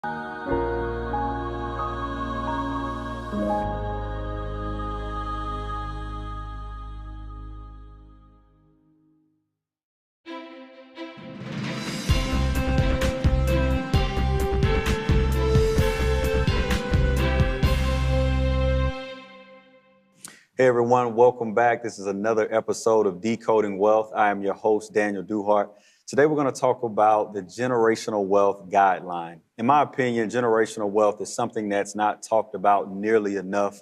Hey everyone, welcome back. This is another episode of Decoding Wealth. I am your host, Daniel Duhart. Today we're going to talk about the generational wealth guideline. In my opinion, generational wealth is something that's not talked about nearly enough.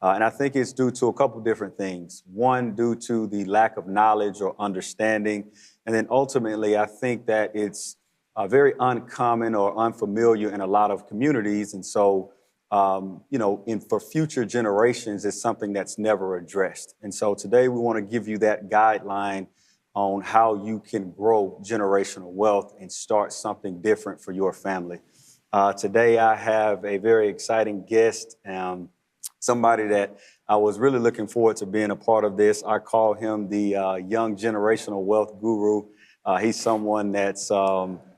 And I think it's due to a couple different things. One, due to the lack of knowledge or understanding. And then ultimately, I think that it's very uncommon or unfamiliar in a lot of communities. And so for future generations, it's something that's never addressed. And so today we want to give you that guideline on how you can grow generational wealth and start something different for your family. Today I have a very exciting guest, somebody that I was really looking forward to being a part of this. I call him the young generational wealth guru. He's someone that's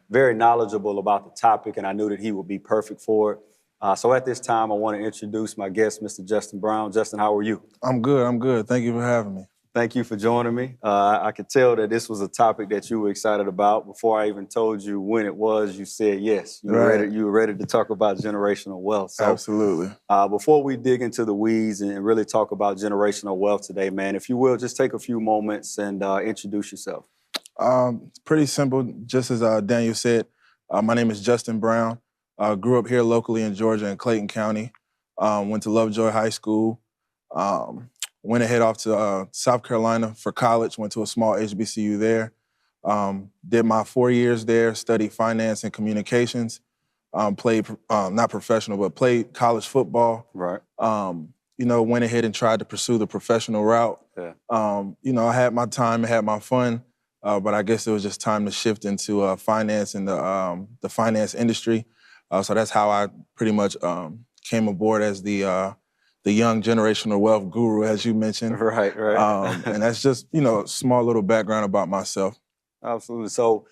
very knowledgeable about the topic, and I knew that he would be perfect for it. So at this time, I want to introduce my guest, Mr. Justin Brown. Justin, how are you? I'm good. Thank you for having me. Thank you for joining me. I could tell that this was a topic that you were excited about. Before I even told you when it was, you said yes. You were ready to talk about generational wealth. So, absolutely. Before we dig into the weeds and really talk about generational wealth today, man, if you will, just take a few moments and introduce yourself. It's pretty simple. Just as Daniel said, my name is Justin Brown. Grew up here locally in Georgia in Clayton County. Went to Lovejoy High School. Went ahead off to South Carolina for college. Went to a small HBCU there. Did my 4 years there. Studied finance and communications. Played not professional, but played college football. Right. Went ahead and tried to pursue the professional route. Yeah. I had my time, I had my fun, but I guess it was just time to shift into finance and the finance industry. So that's how I pretty much came aboard as the young generational wealth guru, as you mentioned. Right. And that's just, a small little background about myself. Absolutely. So,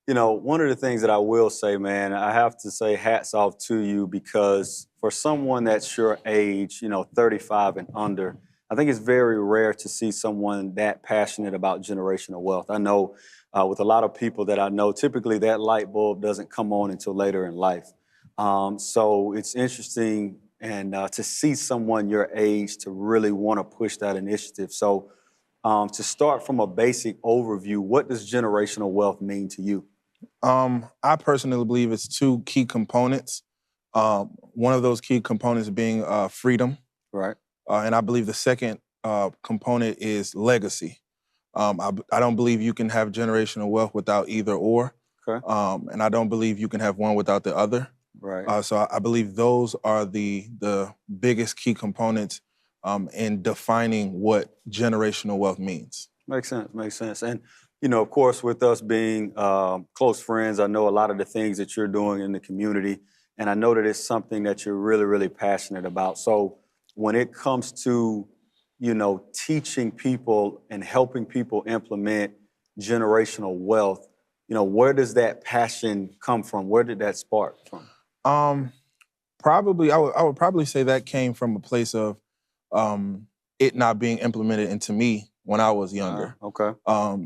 one of the things that I will say, man, I have to say hats off to you, because for someone that's your age, 35 and under, I think it's very rare to see someone that passionate about generational wealth. I know with a lot of people that I know, typically that light bulb doesn't come on until later in life. So it's interesting and to see someone your age to really want to push that initiative. So to start from a basic overview, what does generational wealth mean to you? I personally believe it's two key components. One of those key components being freedom. Right. And I believe the second component is legacy. I don't believe you can have generational wealth without either or. Okay. And I don't believe you can have one without the other. Right. So I believe those are the biggest key components in defining what generational wealth means. Makes sense. And, of course, with us being close friends, I know a lot of the things that you're doing in the community, and I know that it's something that you're really, really passionate about. So when it comes to, teaching people and helping people implement generational wealth, where does that passion come from? Where did that spark from? Probably, I would probably say that came from a place of it not being implemented into me when I was younger. Okay.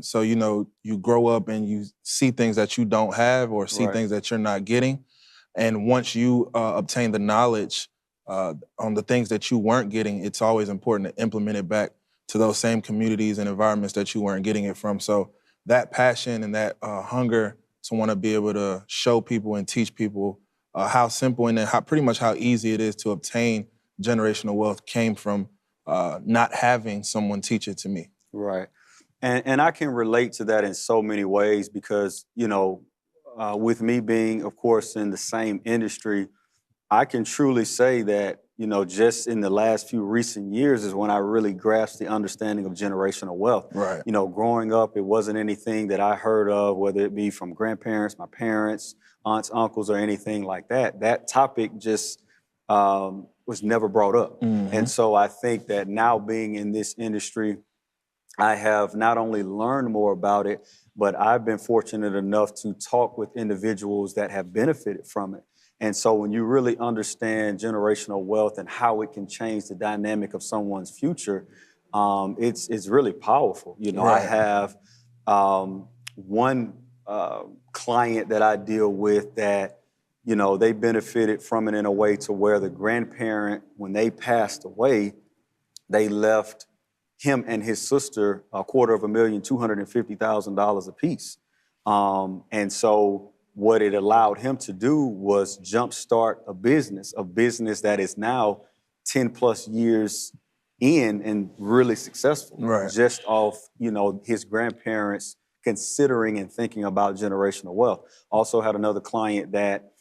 So, you grow up and you see things that you don't have or see things that you're not getting. And once you obtain the knowledge on the things that you weren't getting, it's always important to implement it back to those same communities and environments that you weren't getting it from. So that passion and that hunger to want to be able to show people and teach people how simple and pretty much how easy it is to obtain generational wealth came from not having someone teach it to me. Right. And I can relate to that in so many ways because, with me being, of course, in the same industry, I can truly say that, just in the last few recent years is when I really grasped the understanding of generational wealth. Right. Growing up, it wasn't anything that I heard of, whether it be from grandparents, my parents, aunts, uncles, or anything like that. That topic just was never brought up. Mm-hmm. And so I think that now being in this industry, I have not only learned more about it, but I've been fortunate enough to talk with individuals that have benefited from it. And so when you really understand generational wealth and how it can change the dynamic of someone's future, it's really powerful. You know, I Right. have one client that I deal with that, you know, they benefited from it in a way to where the grandparent, when they passed away, they left him and his sister $250,000 apiece. And so what it allowed him to do was jumpstart a business that is now 10 plus years in and really successful, Right. just off, you know, his grandparents considering and thinking about generational wealth. Also had another client that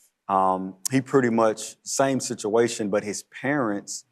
he pretty much same situation, but his parents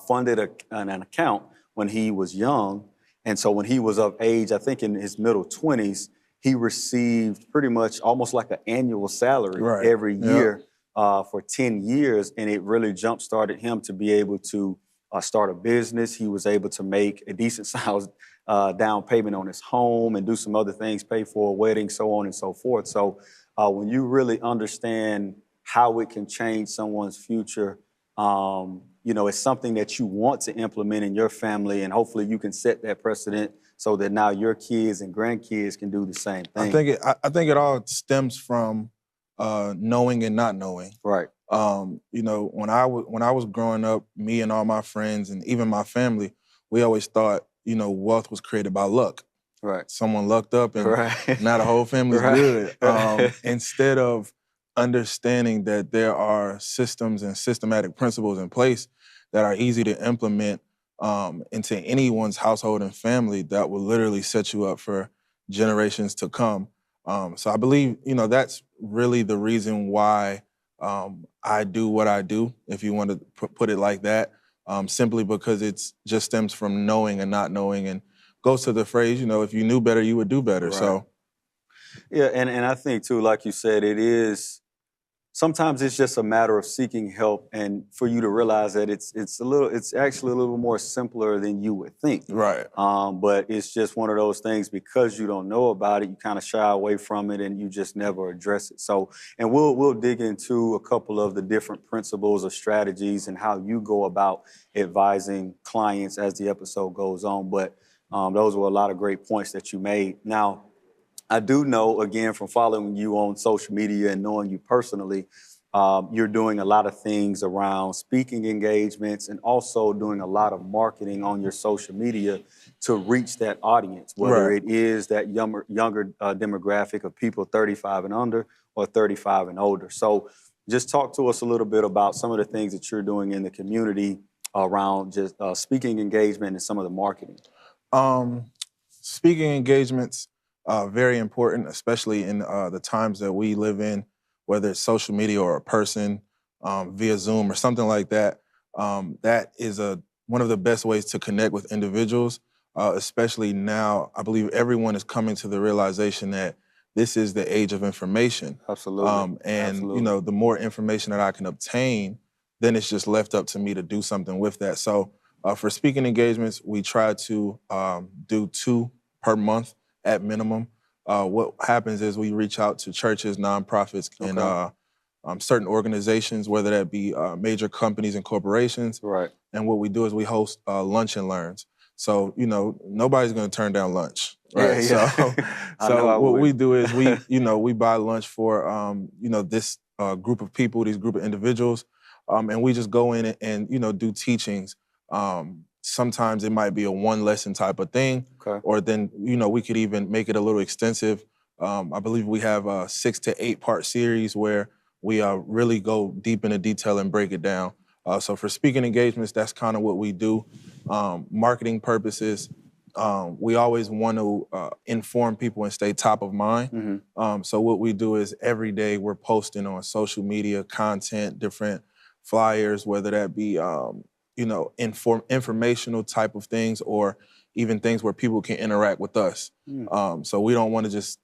funded an account when he was young. And so when he was of age, I think in his middle 20s, he received pretty much almost like an annual salary Right. every Yep. year for 10 years. And it really jump-started him to be able to start a business. He was able to make a decent size down payment on his home and do some other things, pay for a wedding, so on and so forth. So when you really understand how it can change someone's future, you know, it's something that you want to implement in your family, and hopefully you can set that precedent so that now your kids and grandkids can do the same thing. I think it all stems from knowing and not knowing. Right. You know, when I was growing up, me and all my friends and even my family, we always thought, you know, wealth was created by luck. Right. Someone lucked up and Right. now the whole family's Right. good. Instead of understanding that there are systems and systematic principles in place that are easy to implement into anyone's household and family that will literally set you up for generations to come. So I believe, you know, that's really the reason why I do what I do, if you want to put it like that, simply because it's just stems from knowing and not knowing, and goes to the phrase, you know, if you knew better, you would do better. Right. So, yeah, and I think too, like you said, sometimes it's just a matter of seeking help, and for you to realize that it's actually a little more simpler than you would think. right. But it's just one of those things, because you don't know about it, you kind of shy away from it and you just never address it. So, and we'll dig into a couple of the different principles or strategies and how you go about advising clients as the episode goes on. But those were a lot of great points that you made. Now, I do know, again, from following you on social media and knowing you personally, you're doing a lot of things around speaking engagements and also doing a lot of marketing on your social media to reach that audience, whether Right. it is that younger demographic of people 35 and under or 35 and older. So just talk to us a little bit about some of the things that you're doing in the community around just speaking engagement and some of the marketing. Speaking engagements, very important, especially in the times that we live in, whether it's social media or a person via Zoom or something like that. That is one of the best ways to connect with individuals, especially now. I believe everyone is coming to the realization that this is the age of information. Absolutely. And Absolutely. you know, the more information that I can obtain, then it's just left up to me to do something with that. So for speaking engagements, we try to do 2 per month at minimum. What happens is we reach out to churches, nonprofits, and certain organizations, whether that be major companies and corporations. Right. And what we do is we host lunch and learns. So, you know, nobody's going to turn down lunch, right? Yeah, yeah. So what we do is we buy lunch for, this group of people, these group of individuals, and we just go in and do teachings. Sometimes it might be a 1 lesson type of thing, or then, we could even make it a little extensive. I believe we have a 6 to 8 part series where we really go deep into detail and break it down. So for speaking engagements, that's kind of what we do. Marketing purposes, we always want to inform people and stay top of mind. Mm-hmm. So what we do is every day we're posting on social media content, different flyers, whether that be informational type of things or even things where people can interact with us. So we don't want to just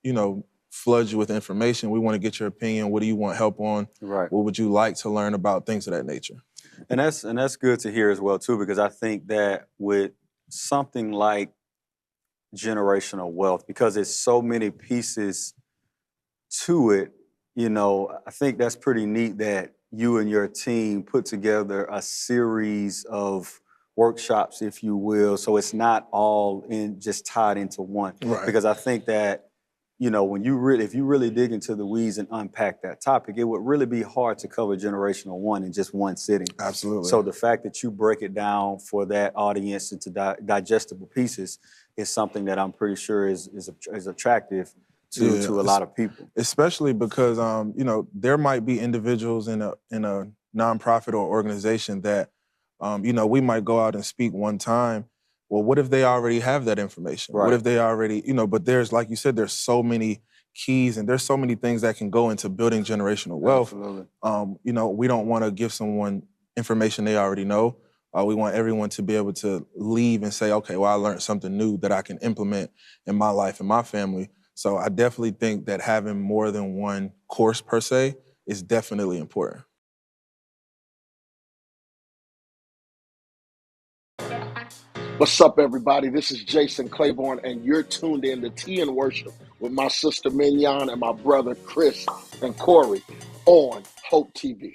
flood you with information. We want to get your opinion. What do you want help on? Right. What would you like to learn about? Things of that nature. And that's good to hear as well too, because I think that with something like generational wealth, because there's so many pieces to it, I think that's pretty neat that you and your team put together a series of workshops, if you will, so it's not all in just tied into one. Right. Because I think that, if you really dig into the weeds and unpack that topic, it would really be hard to cover generational one in just one sitting. Absolutely. So the fact that you break it down for that audience into digestible pieces is something that I'm pretty sure is attractive to a lot of people. Especially because there might be individuals in a nonprofit or organization that we might go out and speak one time. Well, what if they already have that information? Right. What if they already, but there's, like you said, there's so many keys and there's so many things that can go into building generational wealth. Absolutely. We don't want to give someone information they already know. We want everyone to be able to leave and say, okay, well, I learned something new that I can implement in my life and my family. So I definitely think that having more than one course per se is definitely important. What's up, everybody? This is Jason Claiborne, and you're tuned in to Tea and Worship with my sister Mignon and my brother Chris and Corey on Hope TV.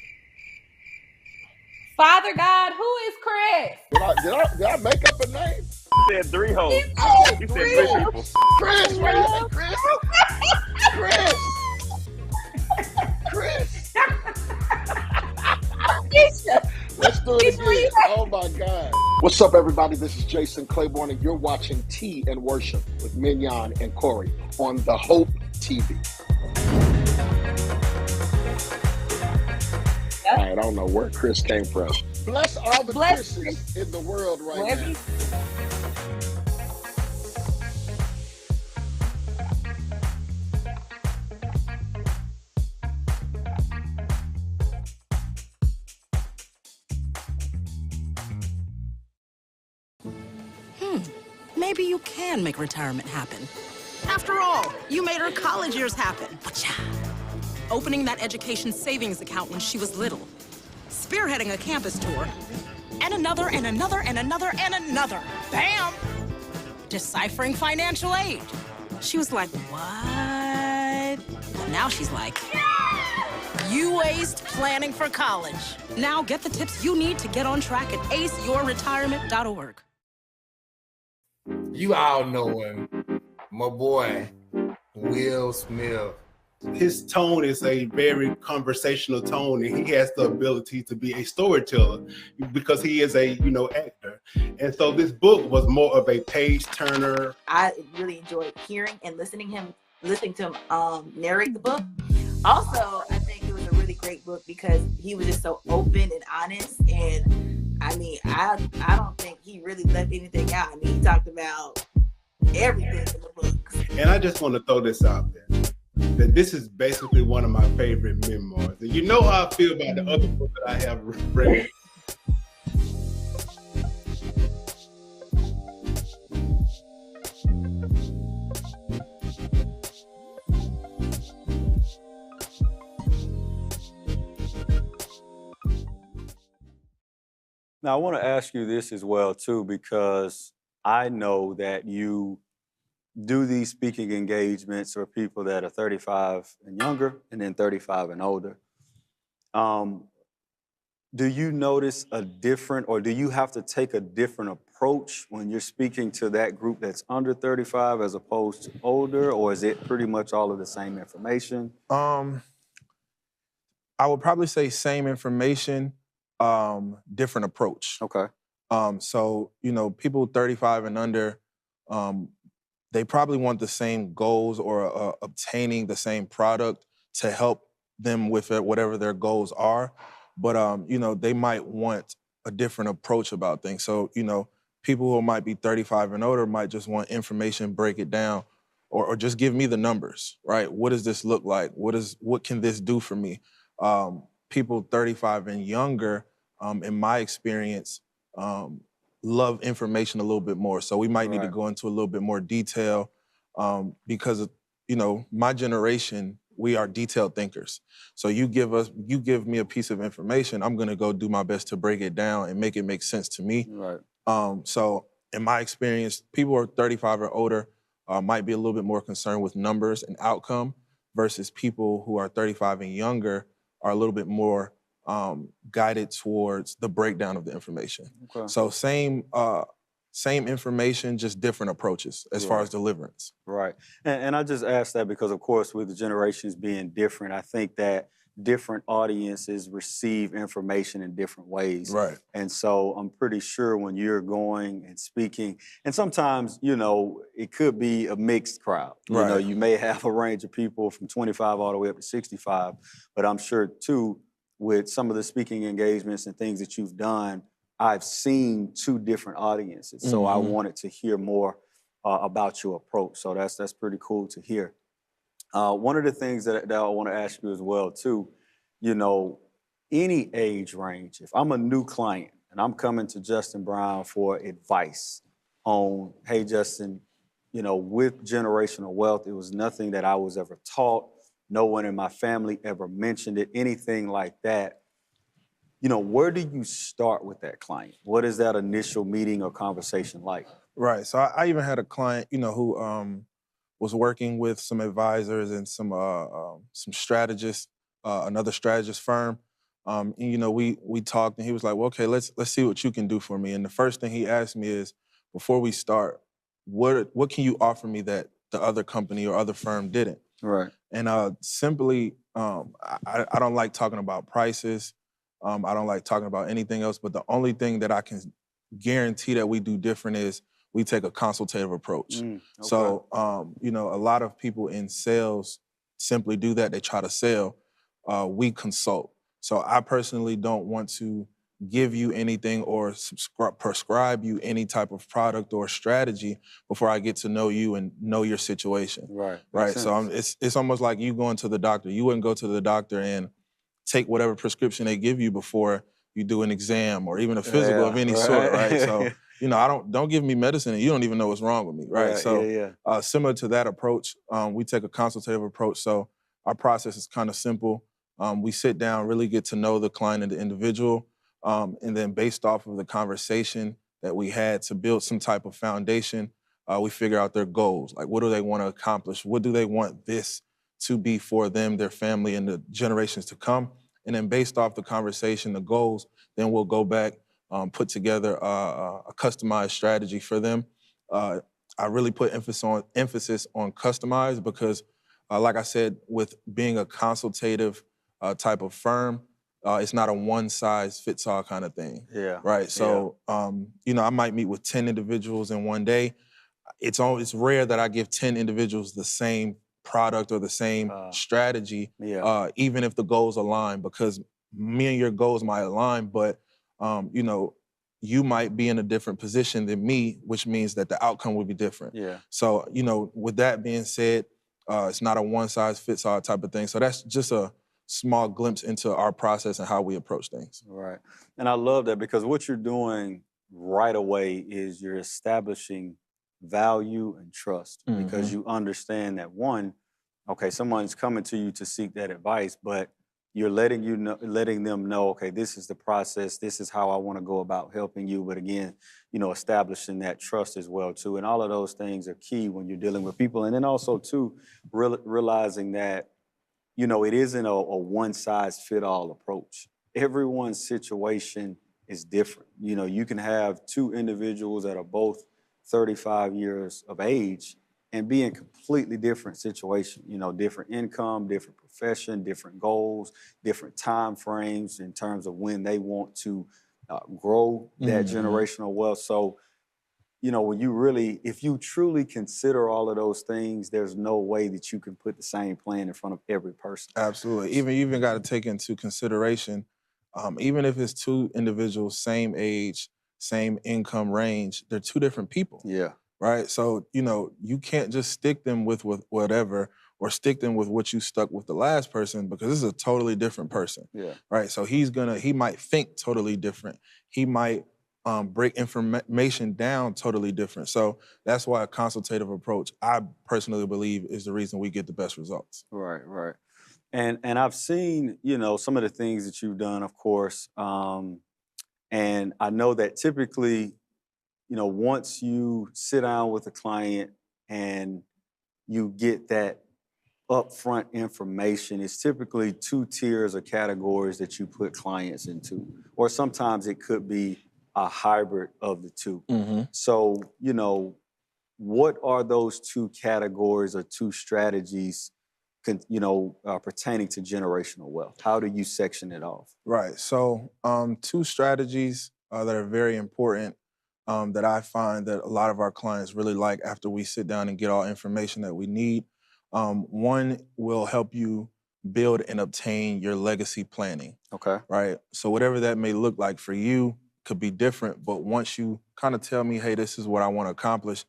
Father God, who is Chris? Did I make up a name? You said 3 hoes. He You said 3 people. Chris, where you at, Chris? Chris. Let's do it again. Oh my God. What's up, everybody? This is Jason Claiborne, and you're watching Tea and Worship with Mignon and Corey on the Hope TV. All right, I don't know where Chris came from. Bless all the Christians in the world right now. Maybe you can make retirement happen. After all, you made her college years happen. Opening that education savings account when she was little. Spearheading a campus tour. And another, and another, and another, and another. Bam! Deciphering financial aid. She was like, what? Well, now she's like, you aced planning for college. Now get the tips you need to get on track at aceyourretirement.org. You all know him, my boy, Will Smith. His tone is a very conversational tone, and he has the ability to be a storyteller because he is a, actor. And so this book was more of a page turner. I really enjoyed hearing and listening to him narrate the book. Also, I think it was a really great book because he was just so open and honest. And I mean, I don't think he really left anything out. I mean, he talked about everything in the book. And I just want to throw this out there, that this is basically one of my favorite memoirs. And you know how I feel about the other book that I have read. Now, I want to ask you this as well, too, because I know that you do these speaking engagements for people that are 35 and younger and then 35 and older. Do you notice a different, or do you have to take a different approach when you're speaking to that group that's under 35 as opposed to older, or is it pretty much all of the same information? I would probably say same information, different approach. Okay. So, people 35 and under, they probably want the same goals or obtaining the same product to help them with it, whatever their goals are. But, they might want a different approach about things. So, people who might be 35 and older might just want information, break it down, or just give me the numbers, right? What does this look like? What can this do for me? People 35 and younger, in my experience, love information a little bit more. So we might need to go into a little bit more detail because, my generation, we are detailed thinkers. So you give me a piece of information, I'm gonna go do my best to break it down and make it make sense to me. Right. So in my experience, people who are 35 or older might be a little bit more concerned with numbers and outcome versus people who are 35 and younger are a little bit more guided towards the breakdown of the information. Okay. So same information, just different approaches as far as deliverance. Right. And I just asked that because, of course, with the generations being different, I think that different audiences receive information in different ways. Right. And so I'm pretty sure when you're going and speaking, and sometimes, it could be a mixed crowd. Right. You may have a range of people from 25 all the way up to 65, but I'm sure, too, with some of the speaking engagements and things that you've done, I've seen two different audiences. So I wanted to hear more about your approach. So that's pretty cool to hear. One of the things that I want to ask you as well, too, any age range, if I'm a new client and I'm coming to Justin Brown for advice on, hey, Justin, with generational wealth, it was nothing that I was ever taught. No one in my family ever mentioned it, anything like that. Where do you start with that client? What is that initial meeting or conversation like? Right. So I even had a client, who was working with some advisors and some strategists, another strategist firm. And we talked, and he was like, "Well, okay, let's see what you can do for me." And the first thing he asked me is, before we start, what can you offer me that the other company or other firm didn't? Right. And simply, I don't like talking about prices. I don't like talking about anything else, but the only thing that I can guarantee that we do different is we take a consultative approach. Okay. So, a lot of people in sales simply do that. They try to sell. We consult. So I personally don't want to give you anything or prescribe you any type of product or strategy before I get to know you and know your situation. Right. Right. So it's almost like you going to the doctor. You wouldn't go to the doctor and take whatever prescription they give you before you do an exam or even a physical of any sort, right? So, don't give me medicine and you don't even know what's wrong with me, right? So similar to that approach, we take a consultative approach. So our process is kind of simple. We sit down, really get to know the client and the individual, and then based off of the conversation that we had to build some type of foundation, we figure out their goals. Like, what do they want to accomplish? What do they want this to be for them, their family, and the generations to come? And then based off the conversation, the goals, then we'll go back, put together a customized strategy for them. I really put emphasis on customized because, like I said, with being a consultative type of firm, it's not a one-size-fits-all kind of thing. Yeah. Right? So, I might meet with 10 individuals in one day. It's rare that I give 10 individuals the same product or the same strategy, even if the goals align, because me and your goals might align, but you might be in a different position than me, which means that the outcome would be different. Yeah. So, with that being said, it's not a one-size-fits-all type of thing. So that's just a small glimpse into our process and how we approach things. Right. And I love that because what you're doing right away is you're establishing value and trust because you understand that someone's coming to you to seek that advice, but you're letting them know, okay, this is the process, this is how I want to go about helping you. But again, establishing that trust as well too. And all of those things are key when you're dealing with people. And then also too, realizing that, it isn't a one-size-fit-all approach. Everyone's situation is different. You can have two individuals that are both 35 years of age and be in completely different situations, different income, different profession, different goals, different time frames in terms of when they want to grow that generational wealth. So, if you truly consider all of those things, there's no way that you can put the same plan in front of every person. Absolutely. You even got to take into consideration, even if it's two individuals, same age, same income range, they're two different people. Yeah. Right? So, you can't just stick them with whatever or stick them with what you stuck with the last person because this is a totally different person. Yeah. Right? So he might think totally different. He might break information down totally different. So that's why a consultative approach, I personally believe, is the reason we get the best results. Right, right. And I've seen, some of the things that you've done, of course, and I know that typically, once you sit down with a client and you get that upfront information, it's typically 2 tiers or categories that you put clients into, or sometimes it could be a hybrid of the 2. Mm-hmm. So, you know, what are those 2 categories or 2 strategies, pertaining to generational wealth? How do you section it off? Right. So 2 strategies that are very important that I find that a lot of our clients really like after we sit down and get all information that we need. One will help you build and obtain your legacy planning. Okay. Right. So whatever that may look like for you could be different. But once you kind of tell me, hey, this is what I want to accomplish,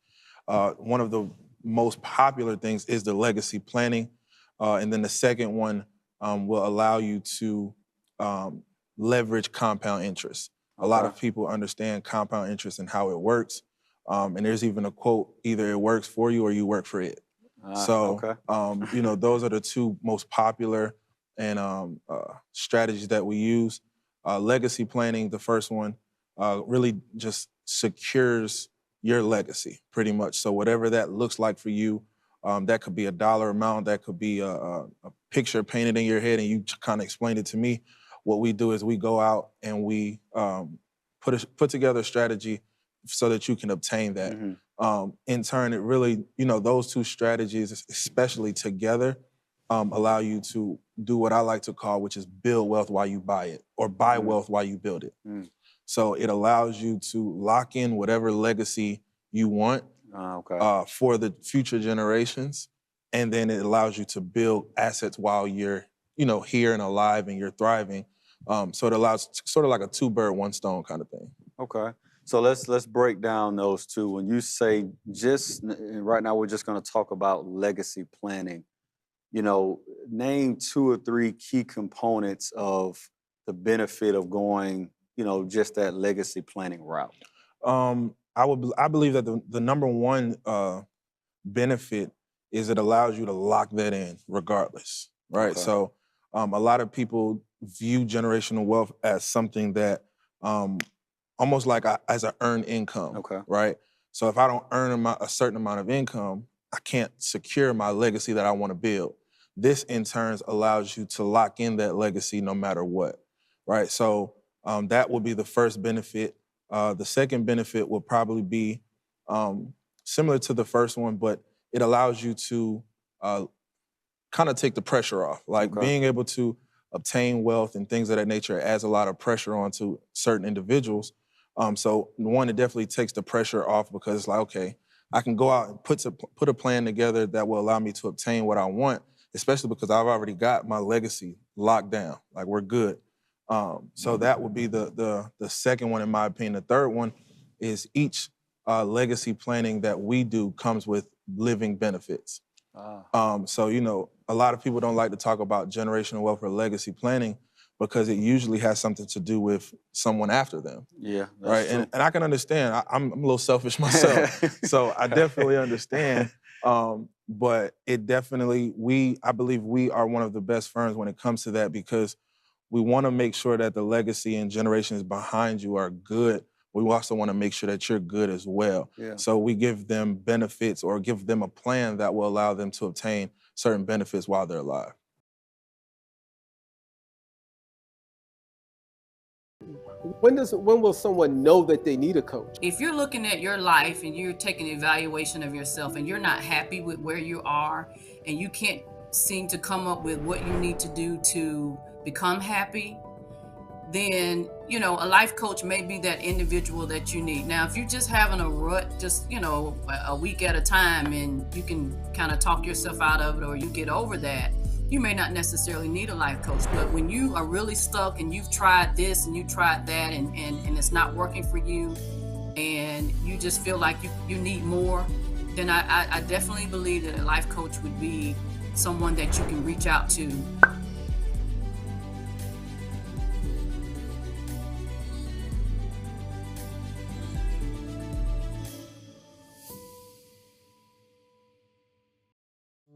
one of the most popular things is the legacy planning. And then the second one will allow you to leverage compound interest. A lot of people understand compound interest and how it works. And there's even a quote, either it works for you or you work for it. Those are the 2 most popular and strategies that we use. Legacy planning, the first one, really just secures your legacy pretty much. So whatever that looks like for you, that could be a dollar amount, that could be a picture painted in your head and you kind of explained it to me. What we do is we go out and we put together a strategy so that you can obtain that. Mm-hmm. In turn, it really, those 2 strategies, especially together, allow you to do what I like to call, which is build wealth while you buy it, or buy wealth while you build it. So it allows you to lock in whatever legacy you want for the future generations. And then it allows you to build assets while you're, here and alive and you're thriving. So it allows sort of like a 2 bird, 1 stone kind of thing. Okay. So let's break down those 2. When you say right now we're just going to talk about legacy planning, name 2 or 3 key components of the benefit of going, just that legacy planning route. I believe that the number 1 benefit is it allows you to lock that in regardless, right? Okay. So a lot of people view generational wealth as something that almost like as an earned income, right? So if I don't earn a certain amount of income, I can't secure my legacy that I want to build. This in turn allows you to lock in that legacy no matter what, right? So that will be the first benefit. The second benefit will probably be similar to the first one, but it allows you to kind of take the pressure off. Like being able to obtain wealth and things of that nature adds a lot of pressure onto certain individuals. So one, it definitely takes the pressure off because it's like, okay, I can go out and put a plan together that will allow me to obtain what I want, especially because I've already got my legacy locked down. Like we're good. So that would be the second one, in my opinion. The third one is each legacy planning that we do comes with living benefits. So, a lot of people don't like to talk about generational wealth or legacy planning because it usually has something to do with someone after them. Yeah. Right. And I can understand. I'm a little selfish myself. So I definitely understand. But it definitely, I believe we are one of the best firms when it comes to that because we want to make sure that the legacy and generations behind you are good. We also want to make sure that you're good as well. Yeah. So we give them benefits or give them a plan that will allow them to obtain certain benefits while they're alive. When will someone know that they need a coach? If you're looking at your life and you're taking an evaluation of yourself and you're not happy with where you are and you can't seem to come up with what you need to do to become happy, then, a life coach may be that individual that you need. Now, if you're just having a rut, just, a week at a time and you can kind of talk yourself out of it or you get over that, you may not necessarily need a life coach. But when you are really stuck and you've tried this and you tried that and it's not working for you and you just feel like you need more, then I definitely believe that a life coach would be someone that you can reach out to.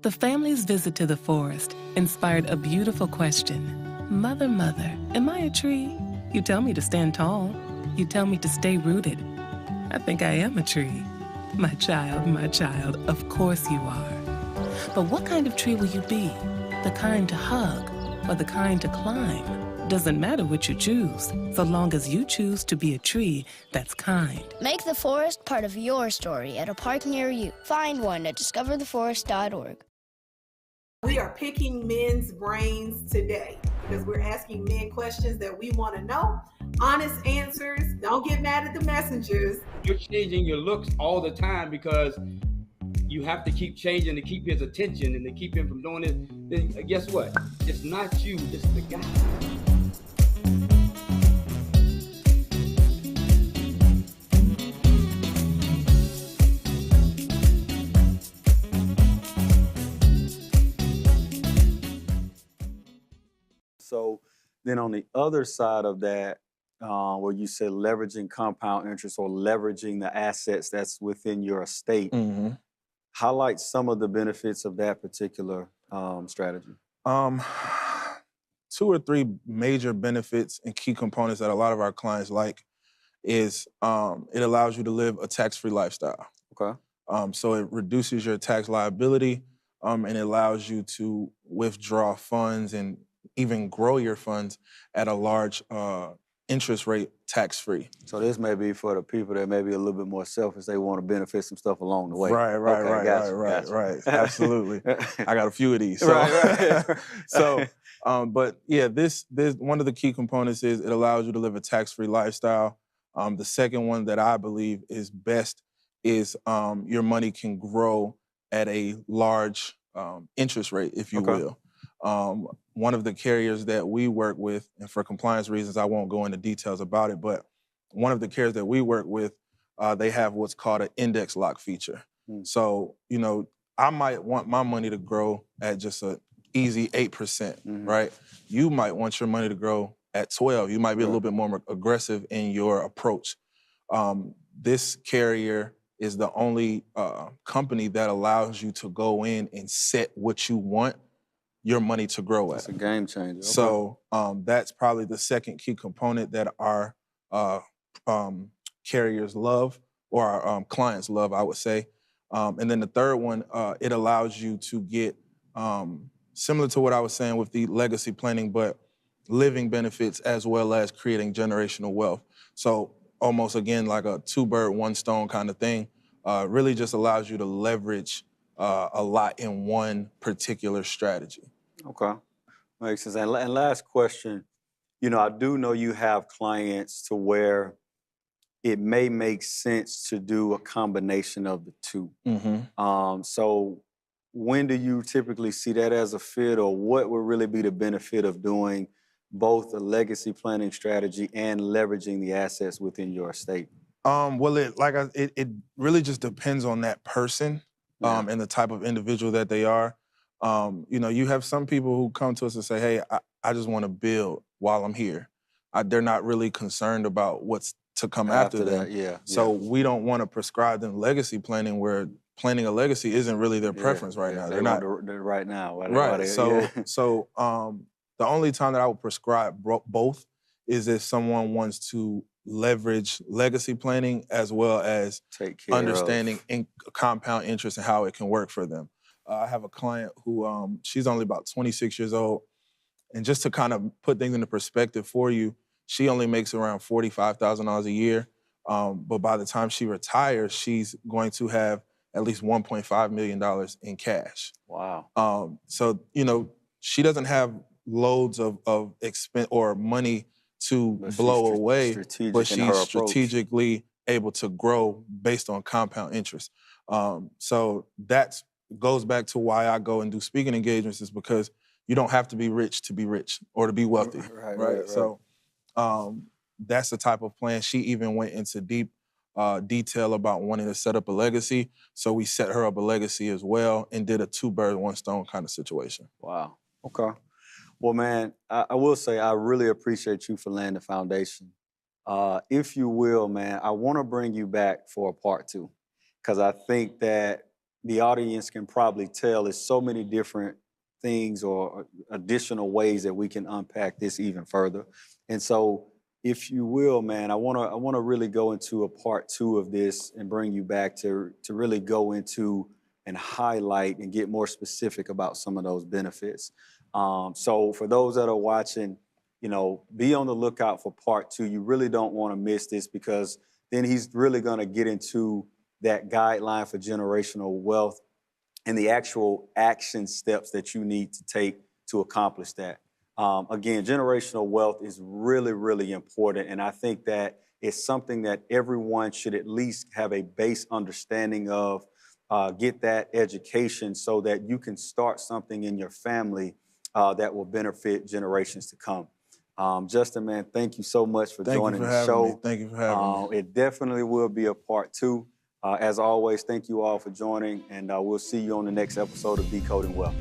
The family's visit to the forest inspired a beautiful question. Mother, mother, am I a tree? You tell me to stand tall. You tell me to stay rooted. I think I am a tree. My child, of course you are. But what kind of tree will you be? The kind to hug or the kind to climb? Doesn't matter what you choose, so long as you choose to be a tree that's kind. Make the forest part of your story at a park near you. Find one at discovertheforest.org. We are picking men's brains today because we're asking men questions that we want to know. Honest answers. Don't get mad at the messengers. You're changing your looks all the time because you have to keep changing to keep his attention and to keep him from doing it. Then guess what? It's not you, it's the guy. So then on the other side of that, where you said leveraging compound interest or leveraging the assets that's within your estate, highlight some of the benefits of that particular strategy. 2 or 3 major benefits and key components that a lot of our clients like is it allows you to live a tax-free lifestyle. Okay. So it reduces your tax liability and it allows you to withdraw funds and even grow your funds at a large interest rate tax-free. So this may be for the people that may be a little bit more selfish. They want to benefit some stuff along the way. Right. Absolutely. I got a few of these. So. Right. So, but yeah, this one of the key components is it allows you to live a tax-free lifestyle. The second one that I believe is best is your money can grow at a large interest rate, if you will. One of the carriers that we work with, and for compliance reasons, I won't go into details about it, but one of the carriers that we work with, they have what's called an index lock feature. So, you know, I might want my money to grow at just an easy 8%, right? You might want your money to grow at 12. You might be a little bit more aggressive in your approach. This carrier is the only company that allows you to go in and set what you want your money to grow at. It's a game changer. Okay. So that's probably the second key component that our carriers love, or our clients love, I would say. And then the third one, it allows you to get, similar to what I was saying with the legacy planning, but living benefits as well as creating generational wealth. So almost, again, like a 2-bird, 1 stone kind of thing, really just allows you to leverage a lot in one particular strategy. Okay, makes sense. And last question, you know, I do know you have clients to where it may make sense to do a combination of the two. So when do you typically see that as a fit, or what would really be the benefit of doing both a legacy planning strategy and leveraging the assets within your estate? Well, it really just depends on that person and the type of individual that they are. You know, you have some people who come to us and say, hey, I just want to build while I'm here. They're not really concerned about what's to come after them. So we don't want to prescribe them legacy planning, where planning a legacy isn't really their preference right now. They're not right now. Right. So the only time that I would prescribe both is if someone wants to leverage legacy planning as well as understanding compound interest and how it can work for them. I have a client who, she's only about 26 years old. And just to kind of put things into perspective for you, she only makes around $45,000 a year. But by the time she retires, she's going to have at least $1.5 million in cash. Wow. So, you know, she doesn't have loads of expense or money to blow away, but she's strategically able to grow based on compound interest. So that goes back to why I go and do speaking engagements, is because you don't have to be rich or to be wealthy, right? So that's the type of plan. She even went into deep detail about wanting to set up a legacy. So we set her up a legacy as well and did a 2-bird, 1 stone kind of situation. Wow. Okay. Well, man, I will say I really appreciate you for laying the foundation. If you will, man, I want to bring you back for a part 2, because I think that the audience can probably tell there's so many different things or additional ways that we can unpack this even further. And so, if you will, man, I want to really go into a part 2 of this and bring you back to really go into and highlight and get more specific about some of those benefits. So for those that are watching, you know, be on the lookout for part 2. You really don't want to miss this, because then he's really going to get into that guideline for generational wealth and the actual action steps that you need to take to accomplish that. Again, generational wealth is really, really important. And I think that it's something that everyone should at least have a base understanding of, get that education so that you can start something in your family that will benefit generations to come. Justin, man, thank you so much for joining the show. Thank you for having me. It definitely will be a part 2. As always, thank you all for joining, and we'll see you on the next episode of Decoding Wealth.